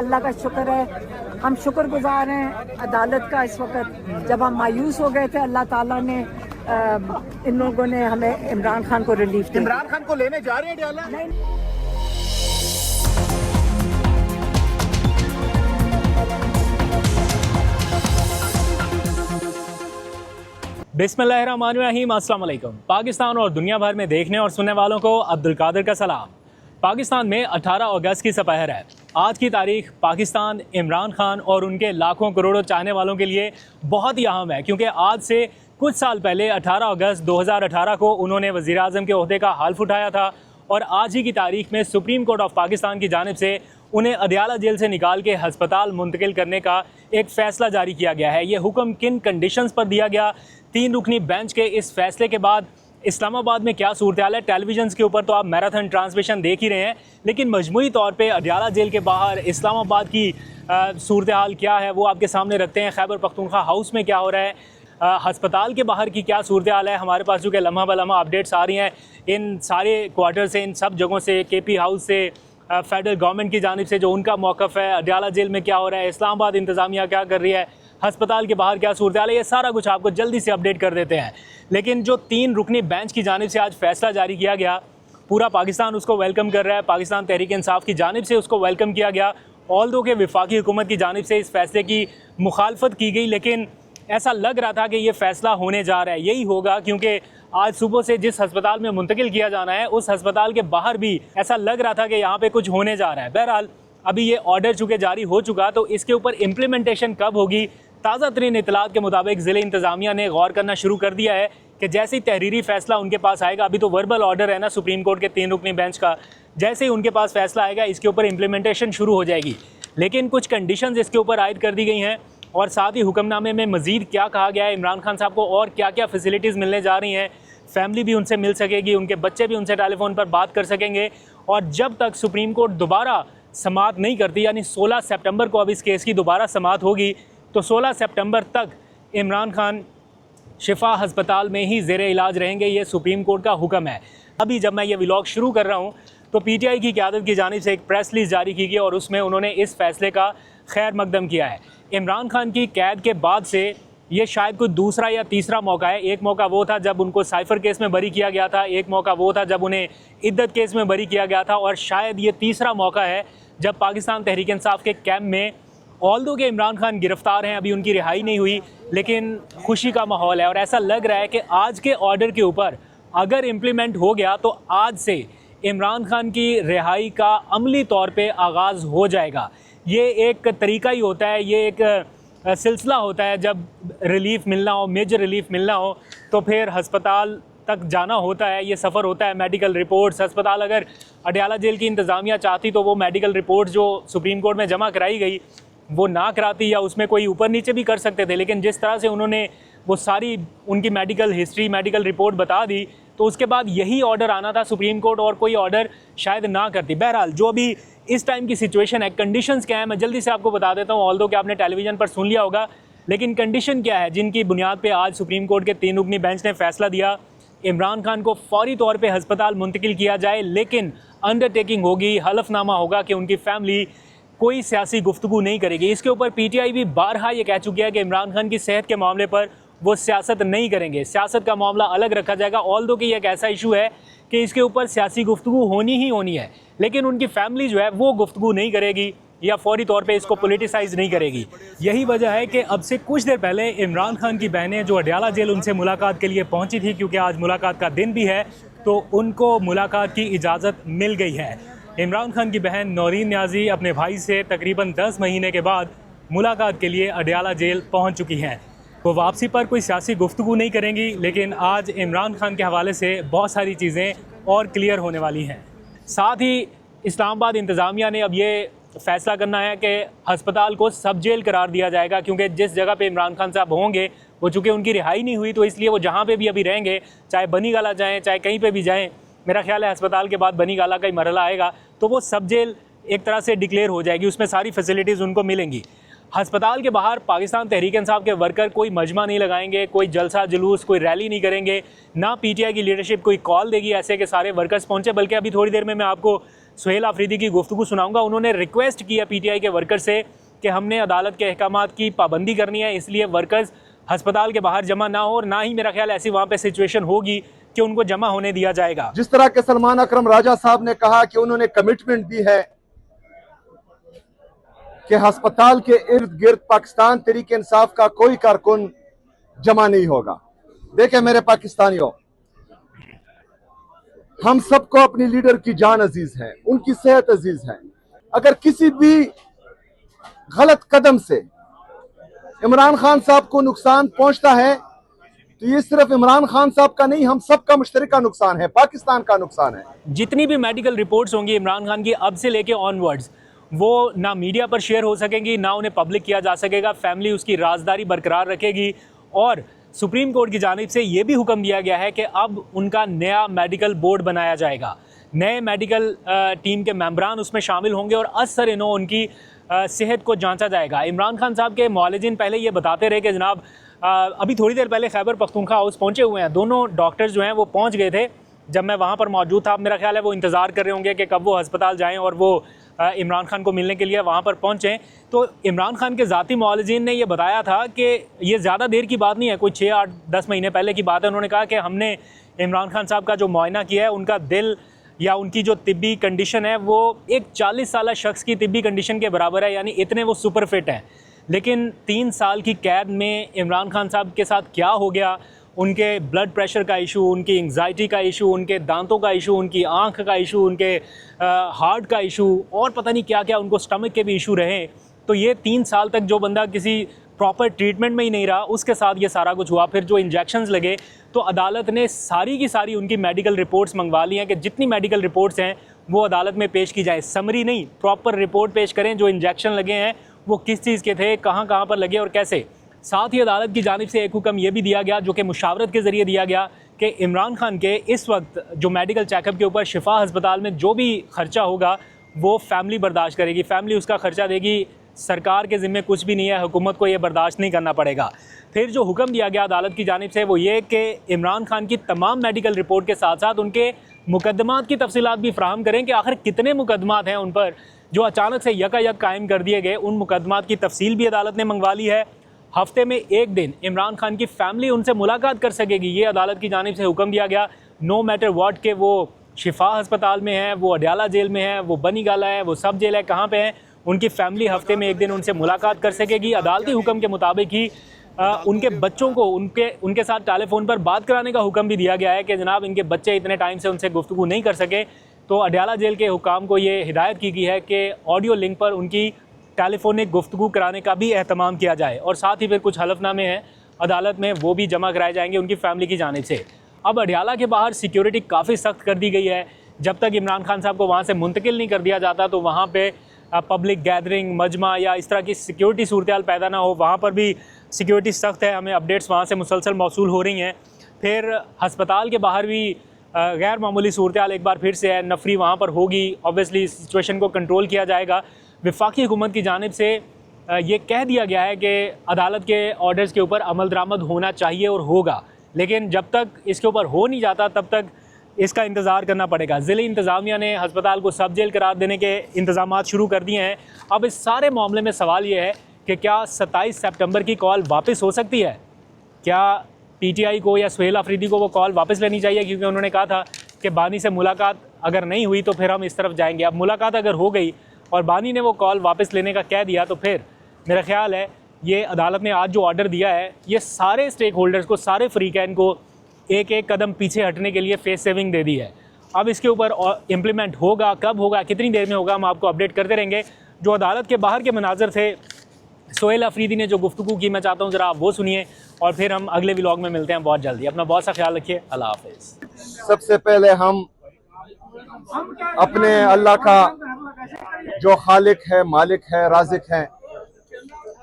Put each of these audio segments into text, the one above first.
अल्लाह का शुक्र है, हम शुक्रगुजार हैं अदालत का। इस वक्त जब हम मायूस हो गए थे, अल्लाह ताला ने इन लोगों ने हमें इमरान खान को रिलीफ दिया। इमरान खान को लेने जा रहे हैं डयाला? नहीं। बिस्मिल्लाहिर्रहमानिर्रहीम, अस्सलाम वालेकुम। पाकिस्तान और दुनिया भर में देखने और सुनने वालों को अब्दुल कादिर का सलाम। पाकिस्तान में 18 अगस्त की सपहर है। आज की तारीख पाकिस्तान, इमरान खान और उनके लाखों करोड़ों चाहने वालों के लिए बहुत ही अहम है, क्योंकि आज से कुछ साल पहले 18 अगस्त 2018 को उन्होंने वज़ीर आज़म के ओहदे का हल्फ उठाया था और आज ही की तारीख में सुप्रीम कोर्ट ऑफ पाकिस्तान की जानिब से उन्हें अदयाला जेल से निकाल के हस्पताल मुंतकिल करने का एक फ़ैसला जारी किया गया है। ये हुक्म किन कंडीशंस पर दिया गया? 3 रुकनी बेंच के इस फैसले के बाद इस्लामाबाद में क्या सूरत हाल है? टेलीविजन के ऊपर तो आप मैराथन ट्रांसमिशन देख ही रहे हैं, लेकिन मजमूई तौर पे अदयाला जेल के बाहर इस्लामाबाद की सूरत हाल क्या है वो आपके सामने रखते हैं। खैबर पख्तूनख्वा हाउस में क्या हो रहा है, हस्पताल के बाहर की क्या सूरत हाल है। हमारे पास जो कि लम्हा ब लम्हा अपडेट्स आ रही हैं इन सारे क्वार्टर से, इन सब जगहों से, KP हाउस से, फेडरल गवर्नमेंट की जानिब से जो उनका मौक़िफ़ है, अदयाला जेल में क्या हो रहा है, इस्लामाबाद इंतज़ामिया क्या कर रही है, हस्पताल के बाहर क्या सूरत हाल है, ये सारा कुछ आपको जल्दी से अपडेट कर देते हैं। लेकिन जो 3 रुकनी बेंच की जानिब से आज फैसला जारी किया गया, पूरा पाकिस्तान उसको वेलकम कर रहा है। पाकिस्तान तहरीक इंसाफ की जानिब से उसको वेलकम किया गया, ऑल्दो के वफाकी हुकूमत की जानिब से इस फैसले की मुखालफत की गई, लेकिन ऐसा लग रहा था कि ये फ़ैसला होने जा रहा है, यही होगा, क्योंकि आज सुबह से जिस हस्पताल में मुंतकिल किया जाना है उस हस्पताल के बाहर भी ऐसा लग रहा था कि यहाँ पे कुछ होने जा रहा है। बहरहाल अभी ये ऑर्डर चूँकि जारी हो चुका, तो इसके ऊपर इम्प्लीमेंटेशन कब होगी? ताज़ा तरीन इतलात के मुताबिक ज़िले इंतज़ामिया ने गौर करना शुरू कर दिया है कि जैसे ही तहरीरी फ़ैसला उनके पास आएगा, अभी तो वर्बल ऑर्डर है ना सुप्रीम कोर्ट के 3 रुकनी बेंच का, जैसे ही उनके पास फ़ैसला आएगा इसके ऊपर इम्प्लीमेंटेशन शुरू हो जाएगी। लेकिन कुछ कंडीशंस इसके ऊपर आयद कर दी गई हैं और साथ ही हुक्मनामे में मज़ीद क्या कहा गया है, इमरान खान साहब को और क्या क्या फ़ैसिलिटीज़ मिलने जा रही हैं, फैमिली भी उनसे मिल सकेगी, उनके बच्चे भी उनसे टेलीफोन पर बात कर सकेंगे। और जब तक सुप्रीम कोर्ट दोबारा समाअत नहीं करती, यानी 16 सितंबर को अब इस केस की दोबारा समाअत होगी, तो 16 सितंबर तक इमरान खान शिफा हस्पताल में ही ज़ेर इलाज रहेंगे। ये सुप्रीम कोर्ट का हुक्म है। अभी जब मैं ये व्लॉग शुरू कर रहा हूँ तो PTI की क़यादत की जानिब से एक प्रेस रिलीज़ जारी की गई और उसमें उन्होंने इस फैसले का खैर मकदम किया है। इमरान खान की कैद के बाद से ये शायद कोई दूसरा या तीसरा मौका है। एक मौका वो था जब उनको साइफ़र केस में बरी किया गया था, एक मौका वो था जब उन्हें इद्दत केस में बरी किया गया था, और शायद ये तीसरा मौका है जब पाकिस्तान तहरीक इंसाफ के कैंप में, ऑल्दो के इमरान खान गिरफ़्तार हैं, अभी उनकी रिहाई नहीं हुई, लेकिन खुशी का माहौल है। और ऐसा लग रहा है कि आज के ऑर्डर के ऊपर अगर इम्प्लीमेंट हो गया तो आज से इमरान खान की रिहाई का अमली तौर पे आगाज़ हो जाएगा। ये एक तरीका ही होता है, ये एक सिलसिला होता है। जब रिलीफ़ मिलना हो, मेजर रिलीफ़ मिलना हो, तो फिर हस्पताल तक जाना होता है, ये सफ़र होता है, मेडिकल रिपोर्ट्स। हस्पताल अगर अदयाला जेल की इंतज़ामिया चाहती तो वो मेडिकल रिपोर्ट जो सुप्रीम कोर्ट में जमा कराई गई वो ना कराती, या उसमें कोई ऊपर नीचे भी कर सकते थे, लेकिन जिस तरह से उन्होंने वो सारी उनकी मेडिकल हिस्ट्री, मेडिकल रिपोर्ट बता दी, तो उसके बाद यही ऑर्डर आना था सुप्रीम कोर्ट, और कोई ऑर्डर शायद ना करती। बहरहाल जो अभी इस टाइम की सिचुएशन है, कंडीशंस क्या है मैं जल्दी से आपको बता देता हूँ, ऑल्दो कि आपने टेलीविज़न पर सुन लिया होगा, लेकिन कंडीशन क्या है जिनकी बुनियाद पर आज सुप्रीम कोर्ट के 3 रुकनी बेंच ने फ़ैसला दिया इमरान खान को फौरी तौर पर हस्पताल मुंतकिल किया जाए, लेकिन अंडरटेकिंग होगी, हलफनामा होगा कि उनकी फैमिली कोई सियासी गुफ्तगू नहीं करेगी। इसके ऊपर PTI भी बारहा ये कह चुकी है कि इमरान खान की सेहत के मामले पर वो सियासत नहीं करेंगे, सियासत का मामला अलग रखा जाएगा। ऑल्दो कि एक ऐसा इशू है कि इसके ऊपर सियासी गुफ्तगू होनी ही होनी है, लेकिन उनकी फैमिली जो है वो गुफ्तगू नहीं करेगी या फौरी तौर पे इसको पोलिटिसाइज़ नहीं करेगी। यही वजह है कि अब से कुछ देर पहले इमरान खान की बहनें जो अदयाला जेल उनसे मुलाकात के लिए पहुँची थी, क्योंकि आज मुलाकात का दिन भी है, तो उनको मुलाकात की इजाज़त मिल गई है। इमरान खान की बहन नौरीन न्याजी अपने भाई से तकरीबन 10 महीने के बाद मुलाकात के लिए अदयाला जेल पहुंच चुकी हैं। वो वापसी पर कोई सियासी गुफ्तगू नहीं करेंगी, लेकिन आज इमरान खान के हवाले से बहुत सारी चीज़ें और क्लियर होने वाली हैं। साथ ही इस्लामाबाद इंतज़ामिया ने अब ये फ़ैसला करना है कि हस्पताल को सब जेल करार दिया जाएगा, क्योंकि जिस जगह पे इमरान खान साहब होंगे वो चूँकि उनकी रिहाई नहीं हुई, तो इसलिए वो जहाँ पे भी अभी रहेंगे, चाहे बनी गाला जाएँ चाहे कहीं पे भी जाएँ, मेरा ख्याल है अस्पताल के बाद बनी गाला का ही मरहला आएगा, तो वो सब जेल एक तरह से डिक्लेयर हो जाएगी, उसमें सारी फैसिलिटीज़ उनको मिलेंगी। हस्पताल के बाहर पाकिस्तान तहरीक इंसाफ के वर्कर कोई मजमा नहीं लगाएंगे, कोई जलसा जुलूस, कोई रैली नहीं करेंगे, ना PTI की लीडरशिप कोई कॉल देगी ऐसे कि सारे वर्कर्स पहुंचे, बल्कि अभी थोड़ी देर में मैं आपको सुहेल आफरीदी की गुफ्तगू सुनाऊंगा। उन्होंने रिक्वेस्ट किया पीटीआई के वर्कर से कि हमने अदालत के अहकामात की पाबंदी करनी है, इसलिए वर्कर्स अस्पताल के बाहर जमा ना हो, और ना ही मेरा ख्याल ऐसी वहाँ पे सिचुएशन होगी कि उनको जमा होने दिया जाएगा। जिस तरह के सलमान अकरम राजा साहब ने कहा कि उन्होंने कमिटमेंट दी है कि अस्पताल के इर्द गिर्द पाकिस्तान तहरीक इंसाफ का कोई कारकुन जमा नहीं होगा। देखें मेरे पाकिस्तानियों, हम सबको अपनी लीडर की जान अजीज है, उनकी सेहत अजीज है। अगर किसी भी गलत कदम से इमरान खान साहब को नुकसान पहुंचता है तो ये सिर्फ इमरान खान साहब का नहीं, हम सबका मुश्तरका नुकसान है, पाकिस्तान का नुकसान है। जितनी भी मेडिकल रिपोर्ट्स होंगी इमरान खान की अब से लेके ऑनवर्ड्स, वो ना मीडिया पर शेयर हो सकेंगी, ना उन्हें पब्लिक किया जा सकेगा। फैमिली उसकी राजदारी बरकरार रखेगी। और सुप्रीम कोर्ट की जानिब से ये भी हुक्म दिया गया है कि अब उनका नया मेडिकल बोर्ड बनाया जाएगा। नए मेडिकल टीम के मेंबरान उसमें शामिल होंगे और असर इन्हों उनकी सेहत को जांचा जाएगा। इमरान खान साहब के मुआलिजिन पहले ये बताते रहे कि जनाब अभी थोड़ी देर पहले खैबर पख्तूनख्वा हाउस पहुँचे हुए हैं। दोनों डॉक्टर्स जो हैं वो पहुँच गए थे जब मैं वहाँ पर मौजूद था। मेरा ख्याल है वो इंतज़ार कर रहे होंगे कि कब वो अस्पताल जाएँ और वो इमरान खान को मिलने के लिए वहाँ पर पहुँचें। तो इमरान खान के ज़ाती मुआलिजिन ने ये बताया था कि ये ज़्यादा देर की बात नहीं है, कोई 6, 8, 10 महीने पहले की बात है। उन्होंने कहा कि हमने इमरान खान साहब का जो मुआयना किया है, उनका दिल या उनकी जो तिब्बी कंडीशन है वो एक 40 साल शख्स की तिब्बी कंडीशन के बराबर है, यानी इतने वो सुपर फिट हैं। लेकिन 3 साल की कैद में इमरान खान साहब के साथ क्या हो गया, उनके ब्लड प्रेशर का इशू, उनकी एंग्जाइटी का इशू, उनके दांतों का इशू, उनकी आंख का इशू, उनके हार्ट का इशू और पता नहीं क्या क्या, उनको स्टमक के भी इशू रहे। तो ये 3 साल तक जो बंदा किसी प्रॉपर ट्रीटमेंट में ही नहीं रहा, उसके साथ ये सारा कुछ हुआ। फिर जो इंजेक्शंस लगे, तो अदालत ने सारी की सारी उनकी मेडिकल रिपोर्ट्स मंगवा ली हैं कि जितनी मेडिकल रिपोर्ट्स हैं वो अदालत में पेश की जाए। समरी नहीं, प्रॉपर रिपोर्ट पेश करें, जो इंजेक्शन लगे हैं वो किस चीज़ के थे, कहाँ कहाँ पर लगे और कैसे। साथ ही अदालत की जानिब से एक हुक्म ये भी दिया गया, जो कि मुशावरत के ज़रिए दिया गया, कि इमरान खान के इस वक्त जो मेडिकल चेकअप के ऊपर शिफा अस्पताल में जो भी ख़र्चा होगा वो फैमिली बर्दाश्त करेगी, फैमिली उसका ख़र्चा देगी। सरकार के ज़िम्मे कुछ भी नहीं है, हुकूमत को ये बर्दाश्त नहीं करना पड़ेगा। फिर जो हुक्म दिया गया अदालत की जानिब से वो ये कि इमरान खान की तमाम मेडिकल रिपोर्ट के साथ साथ उनके मुकदमात की तफसीलात भी फ्राहम करें कि आखिर कितने मुकदमात हैं उन पर जो अचानक से यकायक कायम कर दिए गए। उन मुकदमात की तफसील भी अदालत ने मंगवा ली है। हफ्ते में एक दिन इमरान खान की फैमिली उनसे मुलाकात कर सकेगी, ये अदालत की जानिब से हुक्म दिया गया। नो मैटर व्हाट के वो शिफा अस्पताल में है, वो अडयाला जेल में है, वो बनी गाला है, वो सब जेल है, कहाँ पे हैं, उनकी फैमिली हफ्ते में एक दिन उनसे मुलाकात कर सकेगी। अदालती हुक्म के मुताबिक ही उनके बच्चों को उनके साथ टेलीफोन पर बात कराने का हुक्म भी दिया गया है कि जनाब इनके बच्चे इतने टाइम से उनसे गुफ्तगू नहीं कर सके, तो अडयाला जेल के हुकाम को ये हिदायत की गई है कि ऑडियो लिंक पर उनकी टेलीफोनिक गुफ्तगू कराने का भी एहतमाम किया जाए। और साथ ही फिर कुछ हलफनामे हैं अदालत में, वो भी जमा कराए जाएंगे उनकी फैमिली की जानिब से। अब अडयाला के बाहर सिक्योरिटी काफ़ी सख्त कर दी गई है। जब तक इमरान खान साहब को वहाँ से मुंतकिल नहीं कर दिया जाता तो वहाँ पे पब्लिक गैदरिंग, मजमा या इस तरह की सिक्योरिटी सूरत पैदा ना हो, वहाँ पर भी सिक्योरिटी सख्त है। हमें अपडेट्स वहाँ से मुसलसल मौसूल हो रही हैं। फिर हस्पताल के बाहर भी गैर मामूली सूरत एक बार फिर से है, नफरी वहाँ पर होगी। ऑब्वियसली सिचुएशन को कंट्रोल किया जाएगा। वफाकी हुकूमत की जानिब से ये कह दिया गया है कि अदालत के ऑर्डर्स के ऊपर अमल दरामद होना चाहिए और होगा, लेकिन जब तक इसके ऊपर हो नहीं जाता तब तक इसका इंतज़ार करना पड़ेगा। ज़िले इंतज़ामिया ने अस्पताल को सब जेल करार देने के इंतज़ामात शुरू कर दिए हैं। अब इस सारे मामले में सवाल ये है कि क्या 27 सितंबर की कॉल वापस हो सकती है? क्या पीटीआई को या सुहेल आफरीदी को वो कॉल वापस लेनी चाहिए? क्योंकि उन्होंने कहा था कि बानी से मुलाकात अगर नहीं हुई तो फिर हम इस तरफ जाएंगे। अब मुलाकात अगर हो गई और बानी ने वो कॉल वापस लेने का कह दिया तो फिर मेरा ख्याल है ये अदालत ने आज जो ऑर्डर दिया है ये सारे स्टेक होल्डर्स को, सारे फ्रीकैन को एक एक कदम पीछे हटने के लिए फेस सेविंग दे दी है। अब इसके ऊपर इम्प्लीमेंट होगा, कब होगा, कितनी देर में होगा, हम आपको अपडेट करते रहेंगे। जो अदालत के बाहर के मनाजर थे, सुहेल आफरीदी ने जो गुफ्तगू की, मैं चाहता हूँ ज़रा आप वो सुनिए और फिर हम अगले व्लॉग में मिलते हैं बहुत जल्दी। अपना बहुत सा ख्याल रखिए। अल्लाह हाफिज़। सबसे पहले हम अपने अल्लाह का जो खालिक है, मालिक है, राज़िक है,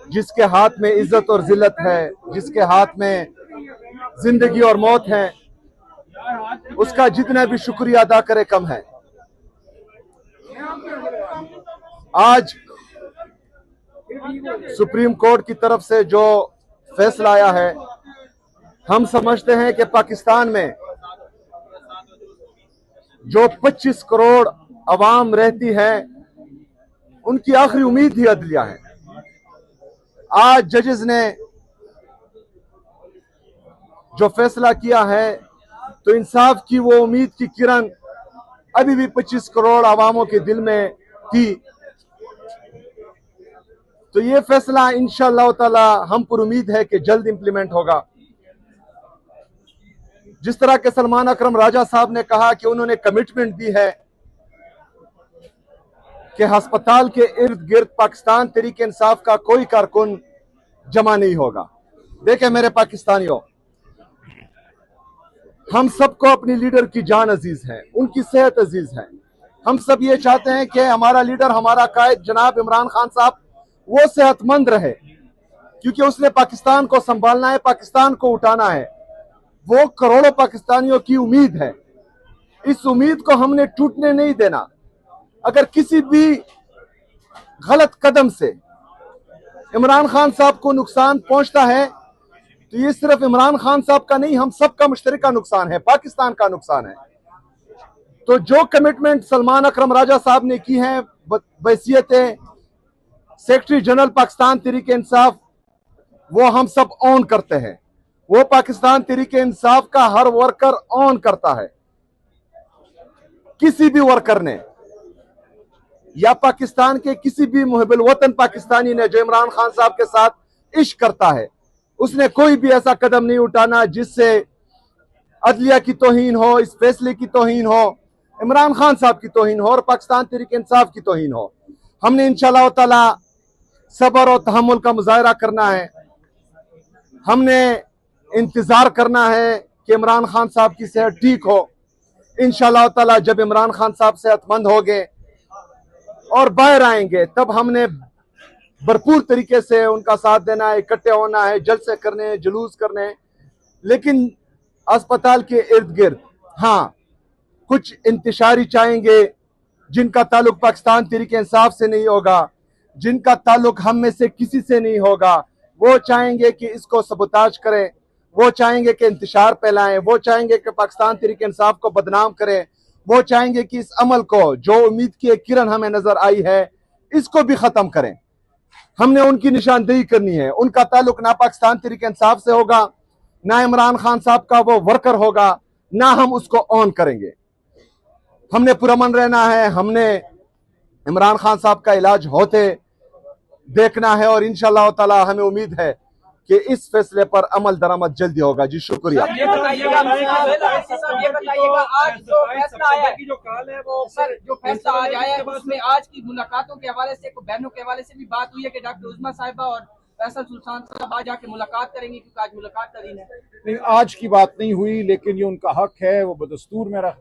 जिसके हाथ में इज्जत और जिल्लत है, जिसके हाथ में जिंदगी और मौत है, उसका जितना भी शुक्रिया अदा करे कम है। आज सुप्रीम कोर्ट की तरफ से जो फैसला आया है, हम समझते हैं कि पाकिस्तान में जो 25 करोड़ अवाम रहती है, उनकी आखिरी उम्मीद ही अदलिया है। आज जजेस ने जो फैसला किया है तो इंसाफ की वो उम्मीद की किरण अभी भी 25 करोड़ आवामों के दिल में थी। तो ये फैसला इंशाअल्लाह ताला हम पर उम्मीद है कि जल्द इंप्लीमेंट होगा। जिस तरह के सलमान अकरम राजा साहब ने कहा कि उन्होंने कमिटमेंट दी है कि अस्पताल के इर्द गिर्द पाकिस्तान तहरीक इंसाफ का कोई कारकुन जमा नहीं होगा। देखें मेरे पाकिस्तानियों, हम सबको अपनी लीडर की जान अजीज है, उनकी सेहत अजीज है। हम सब ये चाहते हैं कि हमारा लीडर, हमारा कायद जनाब इमरान खान साहब वो सेहतमंद रहे, क्योंकि उसने पाकिस्तान को संभालना है, पाकिस्तान को उठाना है। वो करोड़ों पाकिस्तानियों की उम्मीद है, इस उम्मीद को हमने टूटने नहीं देना। अगर किसी भी गलत कदम से इमरान खान साहब को नुकसान पहुंचता है तो ये सिर्फ इमरान खान साहब का नहीं, हम सबका मुश्तरका नुकसान है, पाकिस्तान का नुकसान है। तो जो कमिटमेंट सलमान अकरम राजा साहब ने की है बहैसियत सेक्रेटरी जनरल पाकिस्तान तहरीक इंसाफ, वो हम सब ऑन करते हैं। वो पाकिस्तान तहरीक इंसाफ का हर वर्कर ऑन करता है। किसी भी वर्कर ने या पाकिस्तान के किसी भी मुहिबुल वतन पाकिस्तानी ने जो इमरान खान साहब के साथ इश्क करता है, उसने कोई भी ऐसा कदम नहीं उठाना जिससे अदलिया की तौहीन हो, इस फैसले की तौहीन हो, इमरान खान साहब की तौहीन हो और पाकिस्तान तहरीक इंसाफ की तौहीन हो। हमने इंशाअल्लाह ताला सब्र और तहम्मुल का मुजाहरा करना है। हमने इंतजार करना है कि इमरान खान साहब की सेहत ठीक हो। इंशाअल्लाह ताला जब इमरान खान साहब सेहतमंद होंगे और बाहर आएंगे, तब हमने भरपूर तरीके से उनका साथ देना है, इकट्ठे होना है, जलसे करने हैं, जुलूस करने हैं। लेकिन अस्पताल के इर्द गिर्द हाँ कुछ इंतशारी चाहेंगे जिनका ताल्लुक पाकिस्तान तहरीक इंसाफ से नहीं होगा, जिनका ताल्लुक हम में से किसी से नहीं होगा। वो चाहेंगे कि इसको सबोताज करें, वो चाहेंगे कि इंतशार फैलाएं, वो चाहेंगे कि पाकिस्तान तहरीक इंसाफ को बदनाम करें, वो चाहेंगे कि इस अमल को, जो उम्मीद की एक किरण हमें नजर आई है, इसको भी खत्म करें। हमने उनकी निशानदेही करनी है। उनका ताल्लुक ना पाकिस्तान तहरीक इंसाफ से होगा, ना इमरान खान साहब का वो वर्कर होगा, ना हम उसको ऑन करेंगे। हमने पुरअमन रहना है, हमने इमरान खान साहब का इलाज होते देखना है और इंशाअल्लाह ताला हमें उम्मीद है कि इस फैसले पर अमल दरामद जल्दी होगा। जी शुक्रिया। ये बताइएगा आज जो फैसला आया है, जो फैसला आज आया है उसमें आज की मुलाकातों के हवाले से, बहनों के हवाले से भी बात हुई है कि डॉक्टर उस्मा साहिबा और फैसल सुल्तान साहब आज आके मुलाकात करेंगे, क्योंकि आज मुलाकात का दिन है। नहीं, आज की बात नहीं हुई, लेकिन ये उनका हक है, वो बदस्तूर मेरा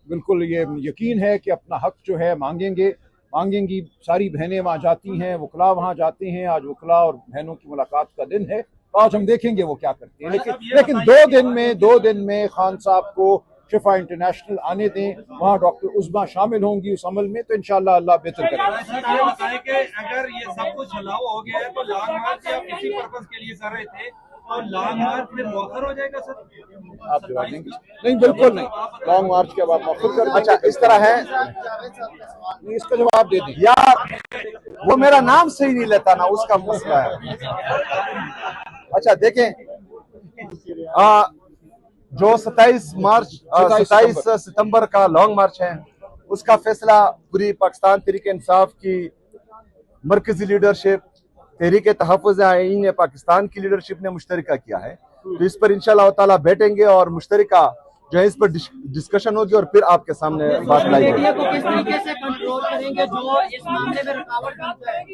बिल्कुल ये यकीन है कि अपना हक जो है मांगेंगी। सारी बहनें वहाँ जाती हैं, वकला वहाँ जाते हैं। आज वकला और बहनों की मुलाकात का दिन है, आज हम देखेंगे वो क्या करते हैं। लेकिन 2 दिन में खान साहब को शिफा इंटरनेशनल आने दें, वहाँ डॉक्टर उस्मा शामिल होंगी उस अमल में, तो इंशाअल्लाह अल्लाह बेहतर करेगा। अगर ये सब कुछ अलाउ हो गया है तो लॉन्ग मार्च आप इसी पर्पस के लिए कर रहे थे, और लॉन्ग मार्च फिर मौखर हो जाएगा सर? आप जवाब देंगे? नहीं, बिल्कुल नहीं, लॉन्ग मार्च के बाद मौखर कर। अच्छा, इस तरह है, नहीं, इसका जवाब दे दें यार। वो मेरा नाम सही नहीं लेता ना, उसका मसला है। अच्छा देखें, जो 27 सितंबर का लॉन्ग मार्च है, उसका फैसला पूरी पाकिस्तान तहरीक इंसाफ की मरकजी लीडरशिप, तहरीक तहफ़्फ़ुज़ आईन पाकिस्तान की लीडरशिप ने मुश्तरका किया है। तो इस पर इंशाअल्लाह ताला बैठेंगे और मुश्तरका जो है इस पर डिस्कशन होगी और फिर आपके सामने बात लाई जाएगी। मीडिया को किस तरीके से कंट्रोल करेंगे जो इस मामले में रुकावट बनता है?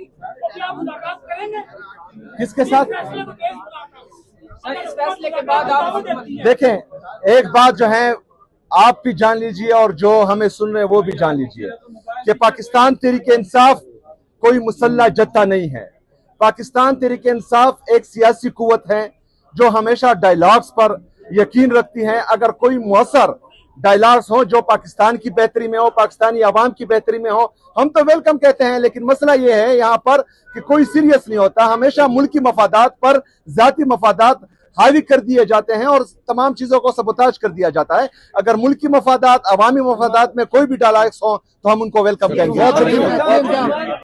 किसके साथ? सर, इस फैसले के बाद आप देखें, एक बात जो है आप भी जान लीजिए और जो हमें सुन रहे हैं वो भी जान लीजिए कि पाकिस्तान तहरीक इंसाफ कोई मुसल्ला जत्था नहीं है। पाकिस्तान तहरीक इंसाफ एक सियासी कुव्वत है जो हमेशा डायलॉग्स पर यकीन रखती है। अगर कोई मौसर डायलॉग्स हो जो पाकिस्तान की बेहतरी में हो, पाकिस्तानी आवाम की बेहतरी में हो, हम तो वेलकम कहते हैं। लेकिन मसला ये है यहाँ पर कि कोई सीरियस नहीं होता, हमेशा मुल्की मफादात पर जाती मफादात हावी कर दिए जाते हैं और तमाम चीजों को सबोताज कर दिया जाता है। अगर मुल्की मफादात, अवामी मफादात में कोई भी डायलॉग्स हो तो हम उनको वेलकम करेंगे।